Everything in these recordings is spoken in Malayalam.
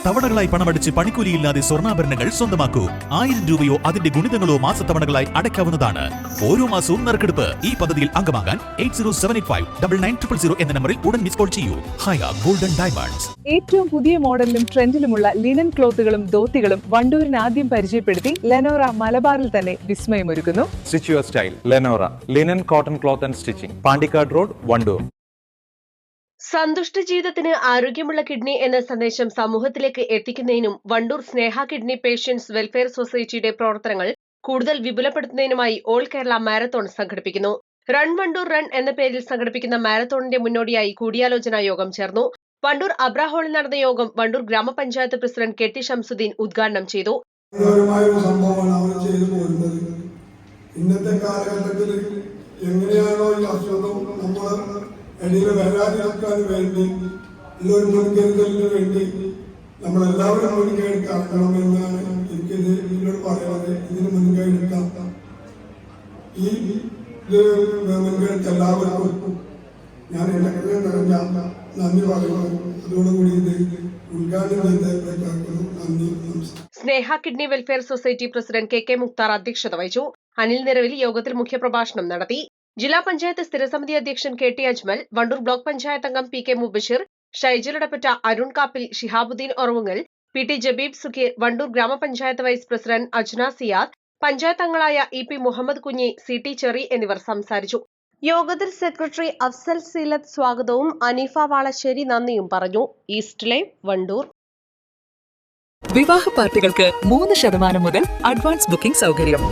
തവണകളായി പണമടിച്ച് പണിക്കൂലിയില്ലാതെ സ്വർണ്ണാഭരണങ്ങൾ സ്വന്തമാക്കൂ. 1000 രൂപയോ അതിന്റെ ഗുണിതങ്ങളോ മാസത്തവണകളായി അടയ്ക്കാവുന്നതാണ്. ഓരോ മാസവും നറുക്കെടുപ്പ്. ഈ പദ്ധതിയിൽ അംഗമാകാൻ 8078599000 എന്ന നമ്പറിൽ ഉടൻ മിസ് കോൾ ചെയ്യൂ. ഹയ ഗോൾഡൻ ഡയമണ്ട്സ്. ഏറ്റവും പുതിയ മോഡലിലും ട്രെൻഡിലുമുള്ള ലിനൻ ക്ലോത്തുകളും ധോത്തികളും വണ്ടൂരിന് ആദ്യം പരിചയപ്പെടുത്തി ലെനോറ മലബാറിൽ തന്നെ വിസ്മയമൊരുക്കുന്നു. Stitch your style Lenora linen cotton cloth and stitching, Pandikkad road, Wandoor. സന്തുഷ്ട ജീവിതത്തിന് ആരോഗ്യമുള്ള കിഡ്നി എന്ന സന്ദേശം സമൂഹത്തിലേക്ക് എത്തിക്കുന്നതിനും Wandoor Sneha kidney patients welfare സൊസൈറ്റിയുടെ പ്രവർത്തനങ്ങൾ കൂടുതൽ വിപുലപ്പെടുത്തുന്നതിനുമായി ഓൾ കേരള മാരത്തോൺ സംഘടിപ്പിക്കുന്നു. റൺ വണ്ടൂർ റൺ എന്ന പേരിൽ സംഘടിപ്പിക്കുന്ന മാരത്തോണിന്റെ മുന്നോടിയായി കൂടിയാലോചനാ യോഗം ചേർന്നു. വണ്ടൂർ അബ്ര ഹാളിൽ നടന്ന യോഗം വണ്ടൂർ ഗ്രാമപഞ്ചായത്ത് പ്രസിഡന്റ് കെ ടി ഷംസുദ്ദീൻ ഉദ്ഘാടനം ചെയ്തു. ഇന്നത്തെ കാലഘട്ടത്തിൽ എങ്ങനെയാണോ ഈ അസുഖം നമ്മൾ ഇടയിൽ വരാതിരിക്കാൻ വേണ്ടി ഒരു മുൻകരുതലിന് വേണ്ടി നമ്മളെല്ലാവരും മുൻകൈയെടുക്കണമെന്നാണ് എനിക്ക് ഇതിനോട് പറയുന്നത്. ഇതിന് മുൻകൈയെടുക്കാം. ഈ മുൻകൈയെടുത്ത എല്ലാവർക്കും ഞാൻ എൻ്റെ ഹൃദയം നിറഞ്ഞ നന്ദി പറയുന്നു. അതോടുകൂടി ഇത് ഉദ്ഘാടനം ചെയ്ത് നന്ദി. Sneha kidney welfare society president K K Mukhtar അധ്യക്ഷത വഹിച്ചു. അനിൽ നിറവിൽ യോഗത്തിൽ മുഖ്യപ്രഭാഷണം നടത്തി. ജില്ലാ പഞ്ചായത്ത് സ്ഥിരസമിതി അധ്യക്ഷൻ K T Ajmal, Wandoor block panchayat അംഗം P K Mubashir, Shaijaladappatta, Arun Kappil, Shihabuddin Oravungal, P T Jabeeb Sukheer, Wandoor ഗ്രാമപഞ്ചായത്ത് വൈസ് പ്രസിഡന്റ് അജ്ന സിയാദ്, പഞ്ചായത്ത് അംഗങ്ങളായ E P Muhammad Kunhi, C T cherry എന്നിവർ സംസാരിച്ചു. യോഗത്തിൽ സെക്രട്ടറി അഫ്സൽ സീലത്ത് സ്വാഗതവും അനീഫ വാളശ്ശേരി നന്ദിയും പറഞ്ഞു. East live, Wandoor. വിവാഹ പാർട്ടികൾക്ക് 3% മുതൽ അഡ്വാൻസ് ബുക്കിംഗ് സൗകര്യം.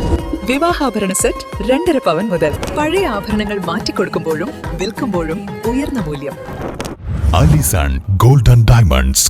വിവാഹാഭരണ സെറ്റ് 2.5 പവൻ മുതൽ. പഴയ ആഭരണങ്ങൾ മാറ്റിക്കൊടുക്കുമ്പോഴും വിൽക്കുമ്പോഴും ഉയർന്ന മൂല്യം. Allison golden diamonds.